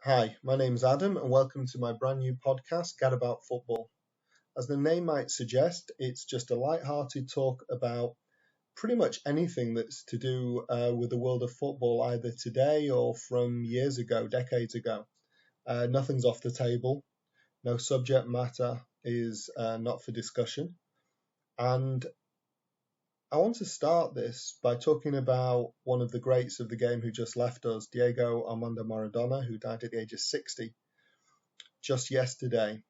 Hi, my name's Adam, and welcome to my brand new podcast, Gad About Football. As the name might suggest, it's just a light-hearted talk about pretty much anything that's to do with the world of football, either today or from years ago, decades ago. Nothing's off the table. No subject matter is not for discussion. And I want to start this by talking about one of the greats of the game who just left us, Diego Armando Maradona, who died at the age of 60 just yesterday.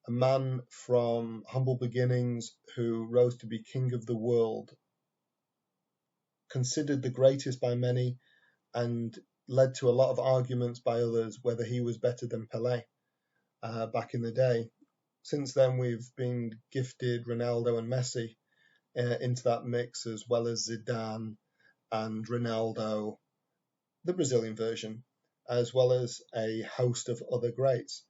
A man from humble beginnings who rose to be king of the world, considered the greatest by many, and led to a lot of arguments by others whether he was better than Pelé back in the day. Since then, we've been gifted Ronaldo and Messi into that mix, as well as Zidane and Ronaldo, the Brazilian version, as well as a host of other greats.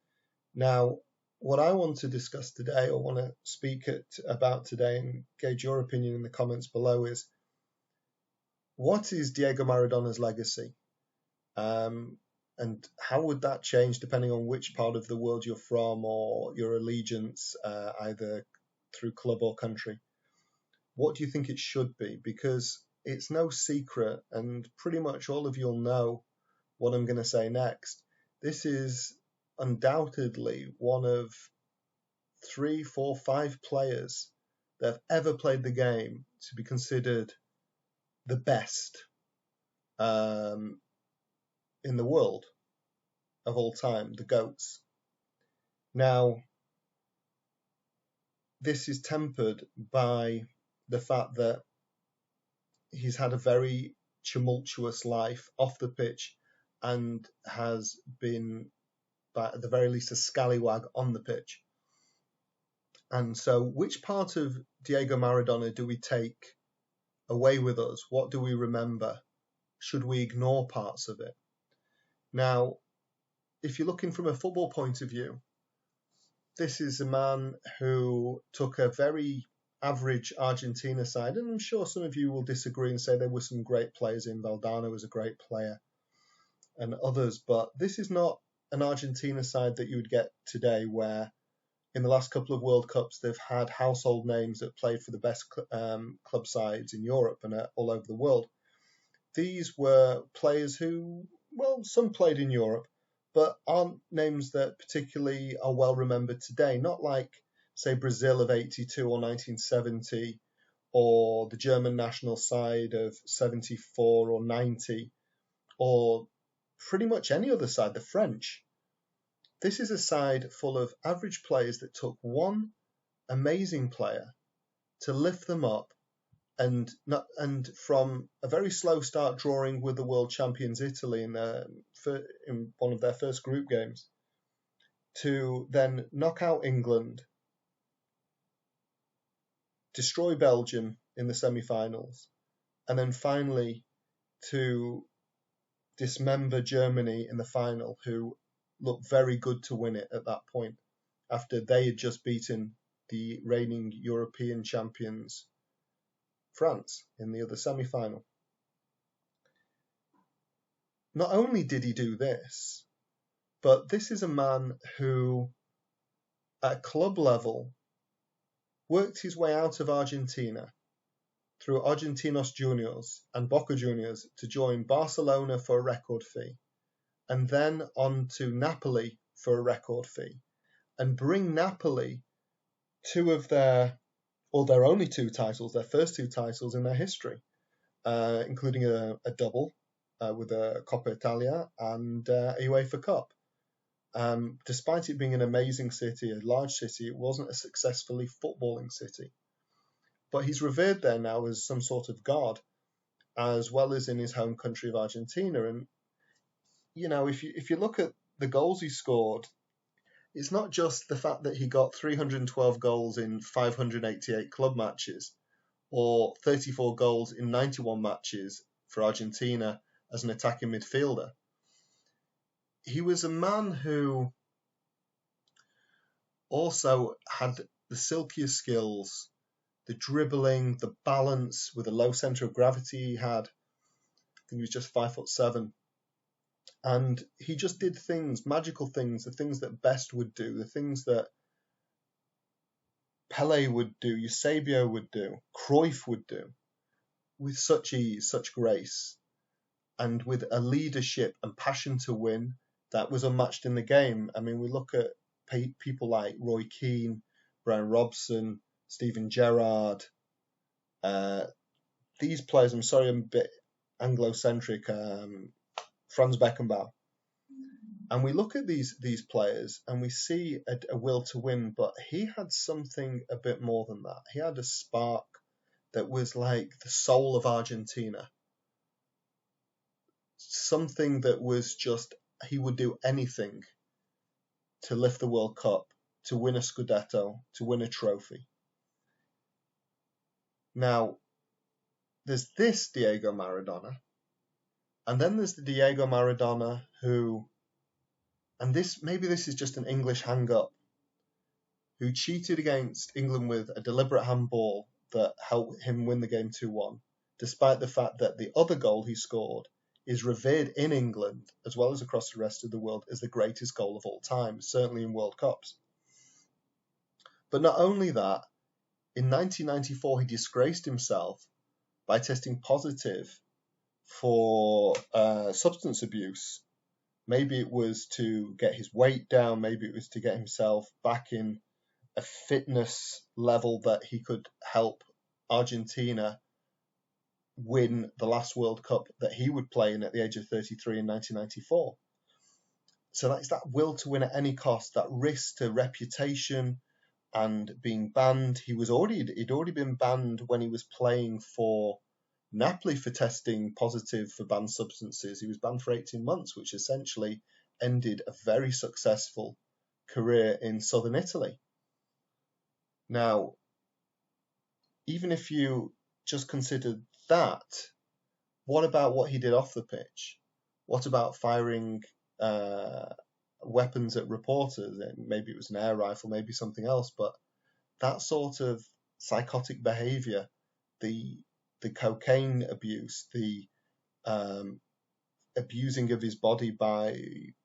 Now, what I want to discuss today, or want to speak about today, and gauge your opinion in the comments below, is what is Diego Maradona's legacy? And how would that change depending on which part of the world you're from or your allegiance, either through club or country? What do you think it should be? Because it's no secret, and pretty much all of you'll know what I'm going to say next. This is undoubtedly one of 3, 4, 5 players that have ever played the game to be considered the best in the world of all time, the GOATs. Now, this is tempered by the fact that he's had a very tumultuous life off the pitch and has been, at the very least, a scallywag on the pitch. And so, which part of Diego Maradona do we take away with us? What do we remember? Should we ignore parts of it? Now, if you're looking from a football point of view, this is a man who took a very average Argentina side, and I'm sure some of you will disagree and say there were some great players in. Valdano was a great player and others, but this is not an Argentina side that you would get today, where in the last couple of World Cups they've had household names that played for the best club sides in Europe and all over the world. These were players who, well, some played in Europe, but aren't names that particularly are well remembered today. Not like, say, Brazil of 82 or 1970, or the German national side of 74 or 90, or pretty much any other side, the French. This is a side full of average players that took one amazing player to lift them up, and from a very slow start drawing with the world champions Italy in one of their first group games, to then knock out England, destroy Belgium in the semi-finals, and then finally to dismember Germany in the final, who looked very good to win it at that point, after they had just beaten the reigning European champions France in the other semi-final. Not only did he do this, but this is a man who, at club level, worked his way out of Argentina through Argentinos Juniors and Boca Juniors to join Barcelona for a record fee, and then on to Napoli for a record fee, and bring Napoli their only 2 titles, their first 2 titles in their history, including a double with a Coppa Italia and a UEFA Cup. Despite it being an amazing city, a large city, it wasn't a successfully footballing city. But he's revered there now as some sort of god, as well as in his home country of Argentina. And, you know, if you look at the goals he scored, it's not just the fact that he got 312 goals in 588 club matches, or 34 goals in 91 matches for Argentina as an attacking midfielder. He was a man who also had the silkiest skills, the dribbling, the balance with a low centre of gravity he had. I think he was just 5'7", And he just did things, magical things, the things that Best would do, the things that Pele would do, Eusebio would do, Cruyff would do, with such ease, such grace, and with a leadership and passion to win that was unmatched in the game. I mean, we look at people like Roy Keane, Brian Robson, Steven Gerrard, these players. I'm sorry, I'm a bit Anglo-centric. Franz Beckenbauer. And we look at these players and we see a will to win, but he had something a bit more than that. He had a spark that was like the soul of Argentina. Something that was just, he would do anything to lift the World Cup, to win a Scudetto, to win a trophy. Now, there's this Diego Maradona, and then there's the Diego Maradona who, and maybe this is just an English hang-up, who cheated against England with a deliberate handball that helped him win the game 2-1, despite the fact that the other goal he scored is revered in England, as well as across the rest of the world, as the greatest goal of all time, certainly in World Cups. But not only that, in 1994 he disgraced himself by testing positive for substance abuse. Maybe it was to get his weight down, maybe it was to get himself back in a fitness level that he could help Argentina win the last World Cup that he would play in at the age of 33 in 1994. So that's that will to win at any cost, that risk to reputation and being banned. He'd already been banned when he was playing for Napoli for testing positive for banned substances. He was banned for 18 months, which essentially ended a very successful career in southern Italy. Now, even if you just considered that, what about what he did off the pitch? What about firing weapons at reporters? Maybe it was an air rifle, maybe something else, but that sort of psychotic behavior, the cocaine abuse, the abusing of his body by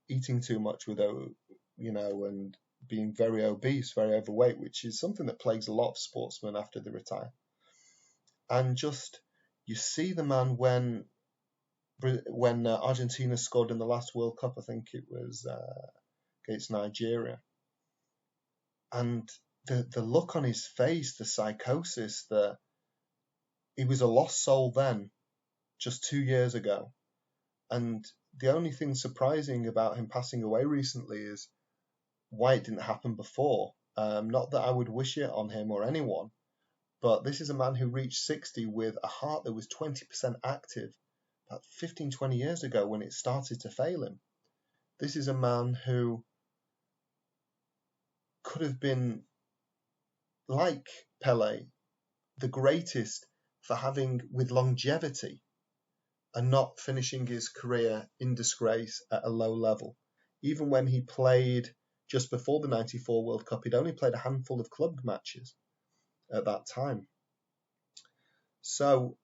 eating too much and being very obese, very overweight, which is something that plagues a lot of sportsmen after they retire. And just, you see the man when Argentina scored in the last World Cup, I think it was against Nigeria, and the look on his face, the psychosis, he was a lost soul then, just 2 years ago. And the only thing surprising about him passing away recently is why it didn't happen before. Not that I would wish it on him or anyone, but this is a man who reached 60 with a heart that was 20% active about 15, 20 years ago when it started to fail him. This is a man who could have been, like Pele, the greatest for having, with longevity, and not finishing his career in disgrace at a low level. Even when he played just before the 94 World Cup, he'd only played a handful of club matches at that time. So,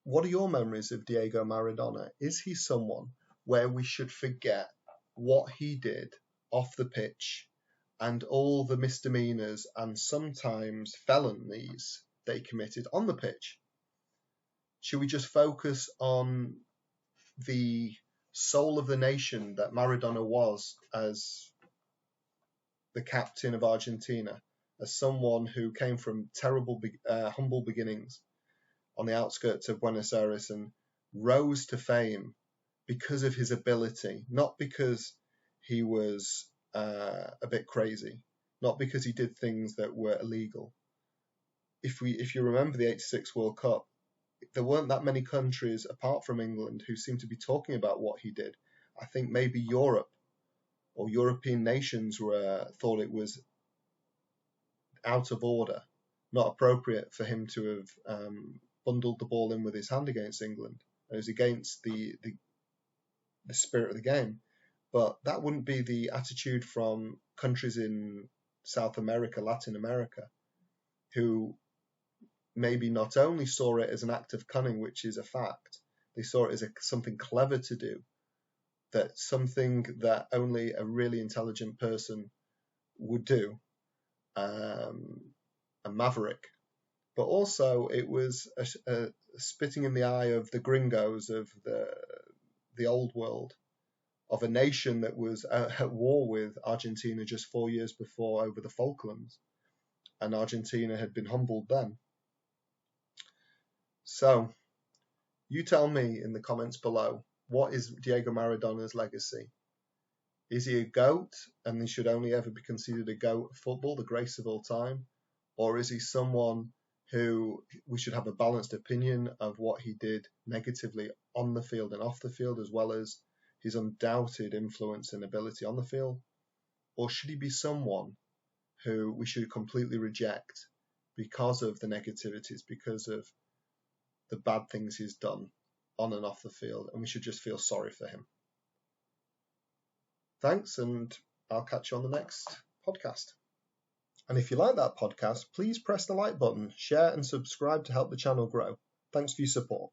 what are your memories of Diego Maradona? Is he someone where we should forget what he did off the pitch and all the misdemeanors and sometimes felonies that he committed on the pitch? Should we just focus on the soul of the nation that Maradona was as the captain of Argentina, as someone who came from terrible, humble beginnings on the outskirts of Buenos Aires and rose to fame because of his ability, not because he was a bit crazy, not because he did things that were illegal. If you remember the '86 World Cup, there weren't that many countries apart from England who seemed to be talking about what he did. I think maybe Europe or European nations thought it was out of order, not appropriate for him to have bundled the ball in with his hand against England. It was against the spirit of the game. But that wouldn't be the attitude from countries in South America, Latin America, who maybe not only saw it as an act of cunning, which is a fact, they saw it as something clever to do, that something that only a really intelligent person would do, a maverick. But also it was a spitting in the eye of the gringos of the old world, of a nation that was at war with Argentina just 4 years before over the Falklands, and Argentina had been humbled then. So you tell me in the comments below, what is Diego Maradona's legacy? Is he a GOAT and he should only ever be considered a GOAT of football, the greatest of all time? Or is he someone who we should have a balanced opinion of what he did negatively on the field and off the field, as well as his undoubted influence and ability on the field? Or should he be someone who we should completely reject because of the negativities, because of the bad things he's done on and off the field, and we should just feel sorry for him? Thanks, and I'll catch you on the next podcast. And if you like that podcast, please press the like button, share and subscribe to help the channel grow. Thanks for your support.